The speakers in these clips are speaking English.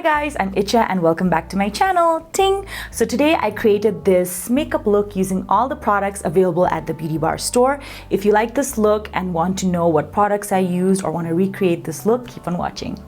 guys, I'm Itchya and welcome back to my channel, Ting. So today I created this makeup look using all the products available at the Beauty Bar store. If you like this look and want to know what products I used or want to recreate this look, keep on watching.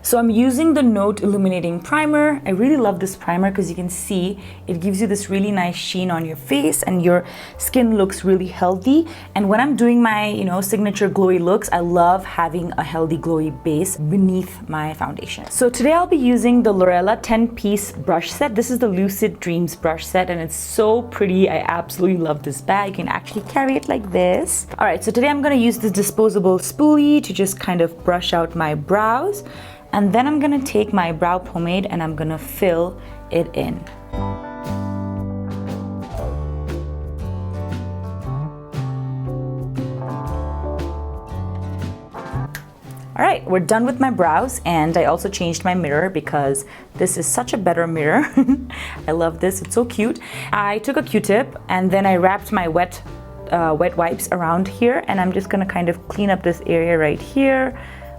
So I'm using the Note Illuminating Primer. I really love this primer because you can see it gives you this really nice sheen on your face and your skin looks really healthy. And when I'm doing my, signature glowy looks, I love having a healthy glowy base beneath my foundation. So today I'll be using the LURELLA 10-piece brush set. This is the Lucid Dreams brush set and it's so pretty. I absolutely love this bag. You can actually carry it like this. All right, so today I'm going to use this disposable spoolie to just kind of brush out my brows. And then I'm gonna take my brow pomade and I'm gonna fill it in. All right, we're done with my brows, and I also changed my mirror because this is such a better mirror. I love this, it's so cute. I took a Q-tip and then I wrapped my wet wipes around here, and I'm just gonna kind of clean up this area right here,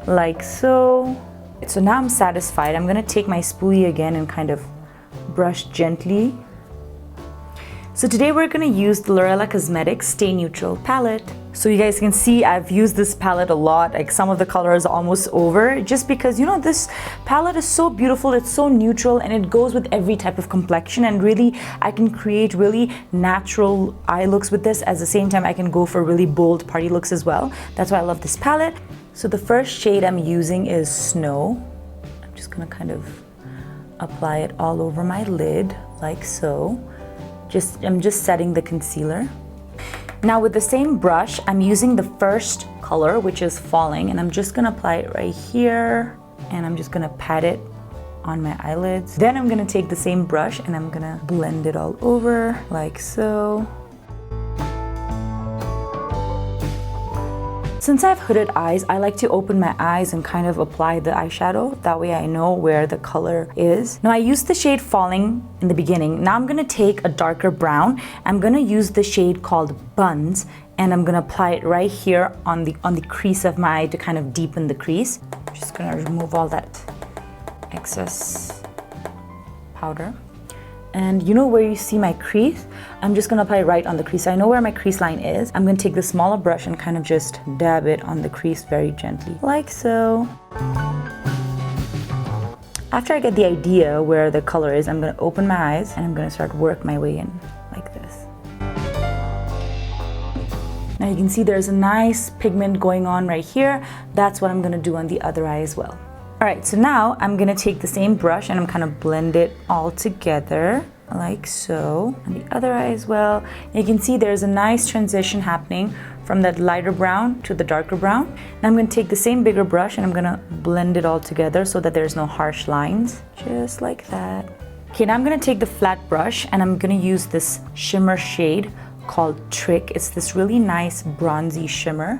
like so. So now I'm satisfied. I'm gonna take my spoolie again and kind of brush gently. So today we're gonna use the LURELLA Cosmetics Stay Neutral palette. So you guys can see I've used this palette a lot, like some of the colors are almost over, just because this palette is so beautiful, it's so neutral and it goes with every type of complexion, and really I can create really natural eye looks with this. At the same time I can go for really bold party looks as well. That's why I love this palette. So the first shade I'm using is Snow. I'm just gonna kind of apply it all over my lid, like so. I'm just setting the concealer. Now with the same brush, I'm using the first color, which is Falling, and I'm just gonna apply it right here, and I'm just gonna pat it on my eyelids. Then I'm gonna take the same brush and I'm gonna blend it all over, like so. Since I have hooded eyes, I like to open my eyes and kind of apply the eyeshadow. That way I know where the color is. Now I used the shade Falling in the beginning. Now I'm gonna take a darker brown. I'm gonna use the shade called Buns, and I'm gonna apply it right here on the crease of my eye to kind of deepen the crease. I'm just gonna remove all that excess powder. And where you see my crease, I'm just gonna apply right on the crease. I know where my crease line is. I'm gonna take the smaller brush and kind of just dab it on the crease very gently, like so. After I get the idea where the color is, I'm gonna open my eyes and I'm gonna start work my way in, like this. Now you can see there's a nice pigment going on right here. That's what I'm gonna do on the other eye as well. All right, so now I'm gonna take the same brush and I'm kind of blend it all together, like so, on the other eye as well. And you can see there's a nice transition happening from that lighter brown to the darker brown. Now I'm gonna take the same bigger brush and I'm gonna blend it all together so that there's no harsh lines, just like that. Okay, now I'm gonna take the flat brush and I'm gonna use this shimmer shade called Trick. It's this really nice bronzy shimmer.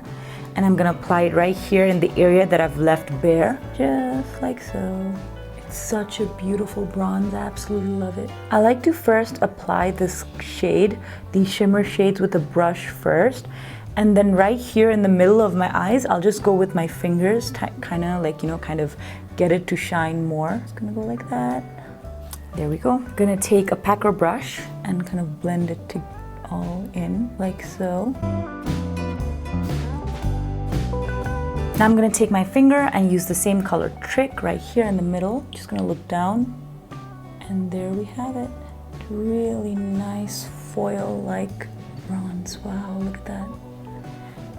And I'm gonna apply it right here in the area that I've left bare, just like so. It's such a beautiful bronze, I absolutely love it. I like to first apply this shade, these shimmer shades, with a brush first, and then right here in the middle of my eyes, I'll just go with my fingers, kind of get it to shine more. It's gonna go like that. There we go. I'm gonna take a packer brush and kind of blend it all in, like so. Now I'm gonna take my finger and use the same color Trick right here in the middle. Just gonna look down, and there we have it. Really nice foil-like bronze. Wow, look at that.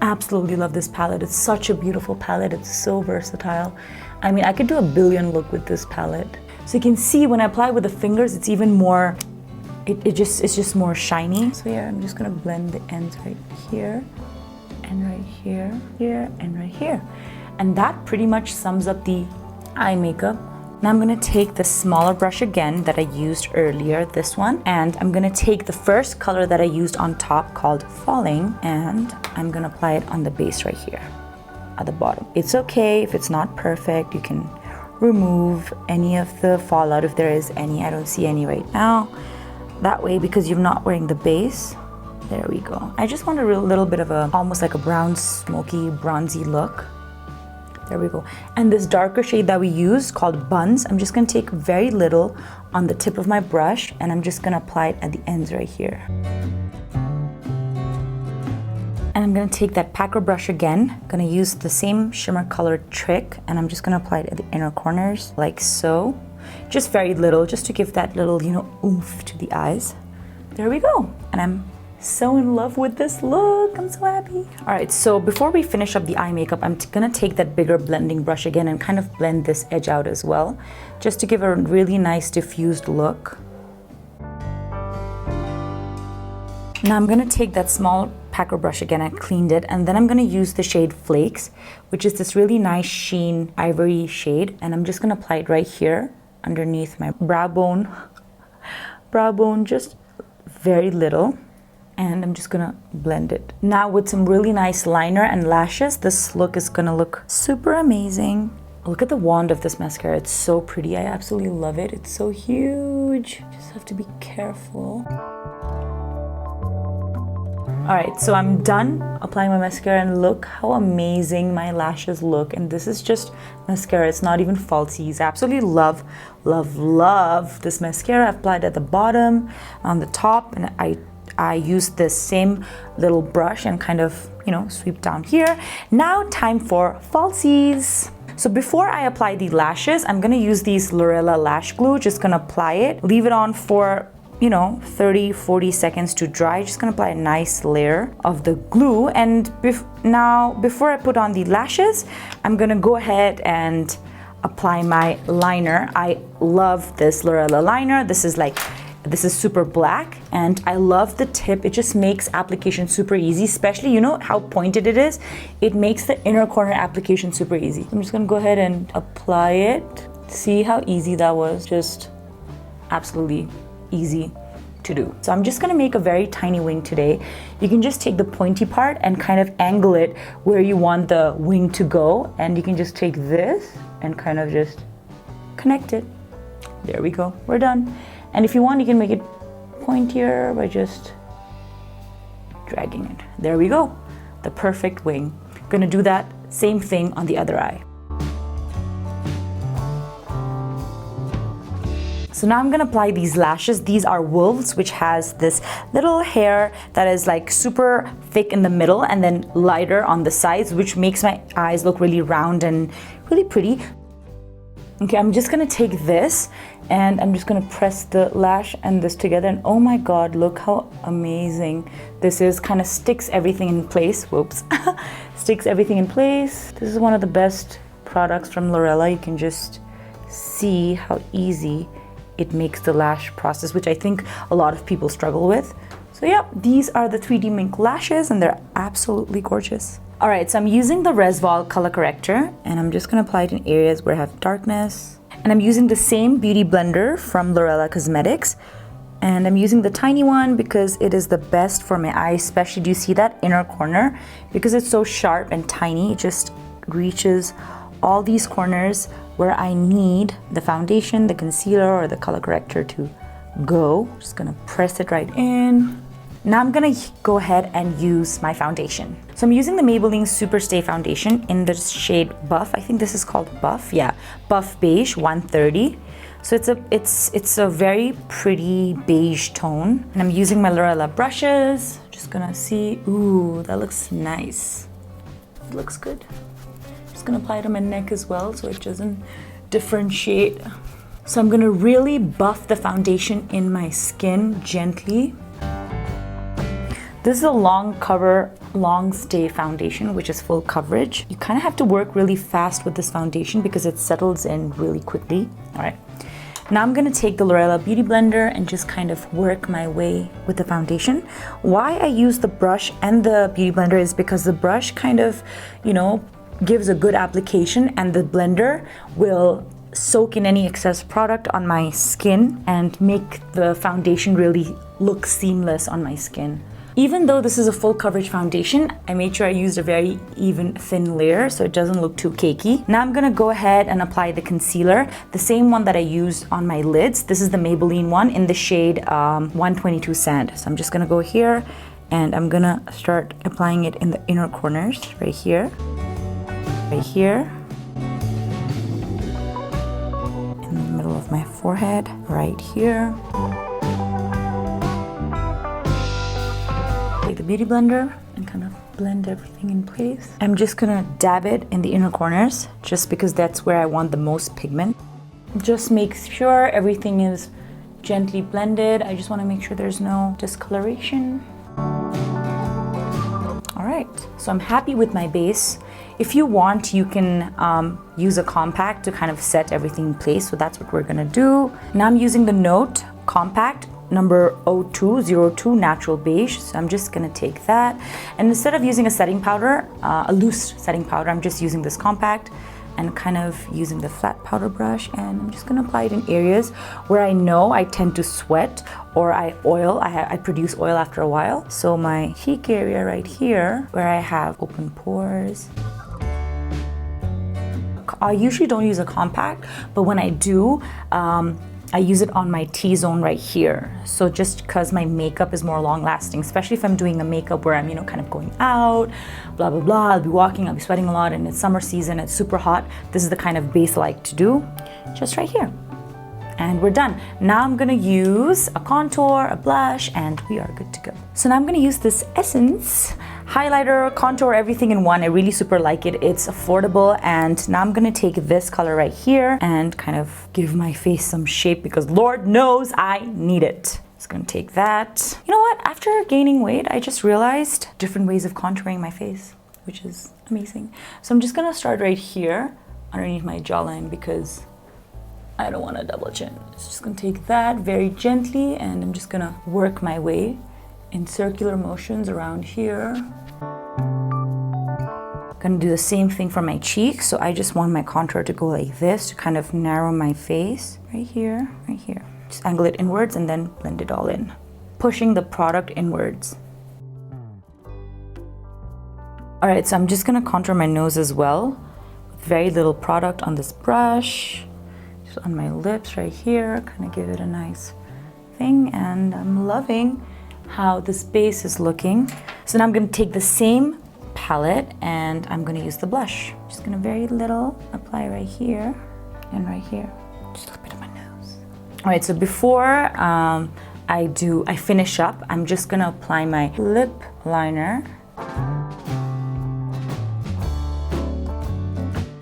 Absolutely love this palette. It's such a beautiful palette. It's so versatile. I mean, I could do a billion look with this palette. So you can see when I apply with the fingers, it's even more, it's just more shiny. So yeah, I'm just gonna blend the ends right here. And right here, here, and right here. And that pretty much sums up the eye makeup. Now I'm gonna take the smaller brush again that I used earlier, this one, and I'm gonna take the first color that I used on top called Falling, and I'm gonna apply it on the base right here at the bottom. It's okay if it's not perfect. You can remove any of the fallout if there is any. I don't see any right now. That way, because you're not wearing the base, there we go. I just want a little bit of almost like a brown, smoky, bronzy look. There we go. And this darker shade that we use called Buns, I'm just gonna take very little on the tip of my brush and I'm just gonna apply it at the ends right here. And I'm gonna take that packer brush again, gonna use the same shimmer color trick, and I'm just gonna apply it at the inner corners, like so. Just very little, just to give that little, you know, oomph to the eyes. There we go. And I'm so in love with this look. I'm so happy. All right, so before we finish up the eye makeup, I'm gonna take that bigger blending brush again and kind of blend this edge out as well, just to give a really nice diffused look. Now I'm gonna take that small packer brush again, I cleaned it, and then I'm gonna use the shade Flakes, which is this really nice sheen ivory shade, and I'm just gonna apply it right here underneath my brow bone, just very little, and I'm just gonna blend it. Now with some really nice liner and lashes, this look is gonna look super amazing. Look at the wand of this mascara, it's so pretty, I absolutely love it. It's so huge, just have to be careful. All right, so I'm done applying my mascara, and look how amazing my lashes look. And this is just mascara, it's not even falsies. I absolutely love, love, love this mascara. I've applied at the bottom, on the top, and I used this same little brush and kind of, you know, sweep down here. Now time for falsies. So before I apply the lashes, I'm gonna use these Lurella lash glue, just gonna apply it, leave it on for, you know, 30-40 seconds to dry. Just gonna apply a nice layer of the glue, and now before I put on the lashes, I'm gonna go ahead and apply my liner. I love this Lurella liner. This is super black, and I love the tip. It just makes application super easy, especially, you know how pointed it is? It makes the inner corner application super easy. I'm just gonna go ahead and apply it. See how easy that was? Just absolutely easy to do. So I'm just gonna make a very tiny wing today. You can just take the pointy part and kind of angle it where you want the wing to go, and you can just take this and kind of just connect it. There we go, we're done. And if you want, you can make it pointier by just dragging it. There we go, the perfect wing. Gonna do that same thing on the other eye. So now I'm gonna apply these lashes. These are Wolves, which has this little hair that is like super thick in the middle and then lighter on the sides, which makes my eyes look really round and really pretty. Okay, I'm just gonna take this and I'm just gonna press the lash and this together, and oh my god, look how amazing this is. Kind of sticks everything in place. Whoops. Sticks everything in place. This is one of the best products from Lurella. You can just see how easy it makes the lash process, which I think a lot of people struggle with. So yeah, these are the 3D mink lashes, and they're absolutely gorgeous. All right, so I'm using the REIZVOLL color corrector, and I'm just gonna apply it in areas where I have darkness. And I'm using the same beauty blender from Lurella Cosmetics, and I'm using the tiny one because it is the best for my eyes, especially, do you see that inner corner? Because it's so sharp and tiny, it just reaches all these corners where I need the foundation, the concealer, or the color corrector to go. Just gonna press it right in. Now I'm gonna go ahead and use my foundation. So I'm using the Maybelline Superstay foundation in the shade Buff. I think this is called Buff, yeah. Buff Beige 130. So it's a very pretty beige tone. And I'm using my Lurella brushes. Just gonna see, ooh, that looks nice. It looks good. Just gonna apply it on my neck as well so it doesn't differentiate. So I'm gonna really buff the foundation in my skin gently. This is a long cover, long stay foundation, which is full coverage. You kind of have to work really fast with this foundation because it settles in really quickly. All right, now I'm gonna take the Lurella Beauty Blender and just kind of work my way with the foundation. Why I use the brush and the Beauty Blender is because the brush kind of, you know, gives a good application, and the blender will soak in any excess product on my skin and make the foundation really look seamless on my skin. Even though this is a full coverage foundation, I made sure I used a very even thin layer so it doesn't look too cakey. Now I'm gonna go ahead and apply the concealer, the same one that I used on my lids. This is the Maybelline one in the shade 122 Sand. So I'm just gonna go here and I'm gonna start applying it in the inner corners, right here, my forehead right here. Take the beauty blender and kind of blend everything in place. I'm just gonna dab it in the inner corners just because that's where I want the most pigment. Just make sure everything is gently blended. I just want to make sure there's no discoloration. All right, so I'm happy with my base. If you want, you can use a compact to kind of set everything in place. So that's what we're gonna do. Now I'm using the Note Compact number 0202 Natural Beige. So I'm just gonna take that. And instead of using a setting powder, a loose setting powder, I'm just using this compact and kind of using the flat powder brush, and I'm just gonna apply it in areas where I know I tend to sweat or I produce oil after a while. So my cheek area right here where I have open pores. I usually don't use a compact, but when I do, I use it on my T-zone right here. So just because my makeup is more long lasting, especially if I'm doing a makeup where I'm, you know, kind of going out, blah, blah, blah, I'll be walking, I'll be sweating a lot, and it's summer season, it's super hot. This is the kind of base I like to do, just right here. And we're done. Now I'm gonna use a contour, a blush, and we are good to go. So now I'm gonna use this Essence highlighter, contour, everything in one. I really super like it. It's affordable. And now I'm gonna take this color right here and kind of give my face some shape because Lord knows I need it. Just gonna take that. You know what? After gaining weight, I just realized different ways of contouring my face, which is amazing. So I'm just gonna start right here underneath my jawline because I don't want a double chin. So just gonna take that very gently and I'm just gonna work my way in circular motions around here. Gonna do the same thing for my cheeks. So I just want my contour to go like this to kind of narrow my face right here, right here. Just angle it inwards and then blend it all in. Pushing the product inwards. All right, so I'm just gonna contour my nose as well with very little product on this brush. On my lips right here, kind of give it a nice thing, and I'm loving how this base is looking. So now I'm going to take the same palette and I'm going to use the blush. Just going to very little apply right here and right here, just a little bit of my nose. All right, so before I finish up, I'm just going to apply my lip liner.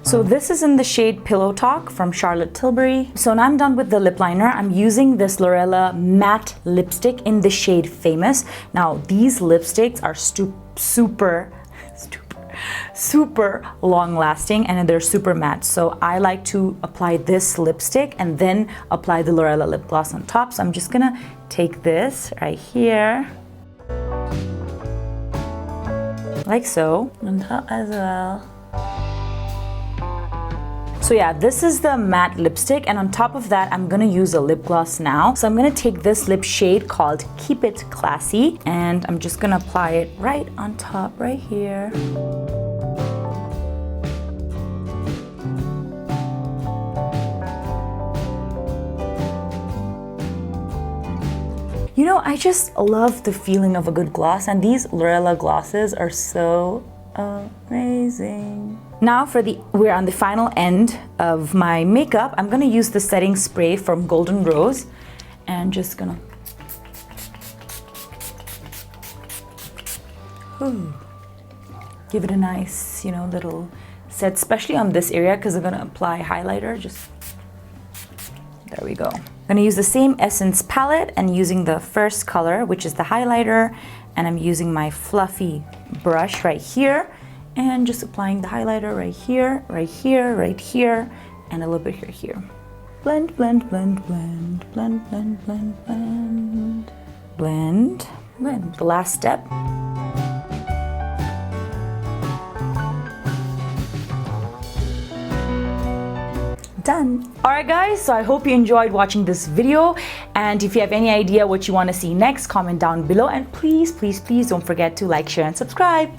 So this is in the shade Pillow Talk from Charlotte Tilbury. So now I'm done with the lip liner. I'm using this Lurella matte lipstick in the shade Famous. Now these lipsticks are super long lasting and they're super matte. So I like to apply this lipstick and then apply the Lurella lip gloss on top. So I'm just gonna take this right here, like so, on top as well. So yeah, this is the matte lipstick, and on top of that, I'm gonna use a lip gloss now. So I'm gonna take this lip shade called Keep It Classy, and I'm just gonna apply it right on top, right here. You know, I just love the feeling of a good gloss, and these Lurella glosses are so amazing. Now we're on the final end of my makeup. I'm gonna use the setting spray from Golden Rose and just gonna give it a nice, you know, little set, especially on this area because I'm gonna apply highlighter. Just there we go. I'm gonna use the same Essence palette and using the first color, which is the highlighter, and I'm using my fluffy brush right here and just applying the highlighter right here, right here, right here, and a little bit here. Blend, blend, blend, blend, blend, blend, blend, blend, blend, blend. The last step. Done. All right guys, so I hope you enjoyed watching this video, and if you have any idea what you want to see next, comment down below, and please don't forget to like, share, and subscribe.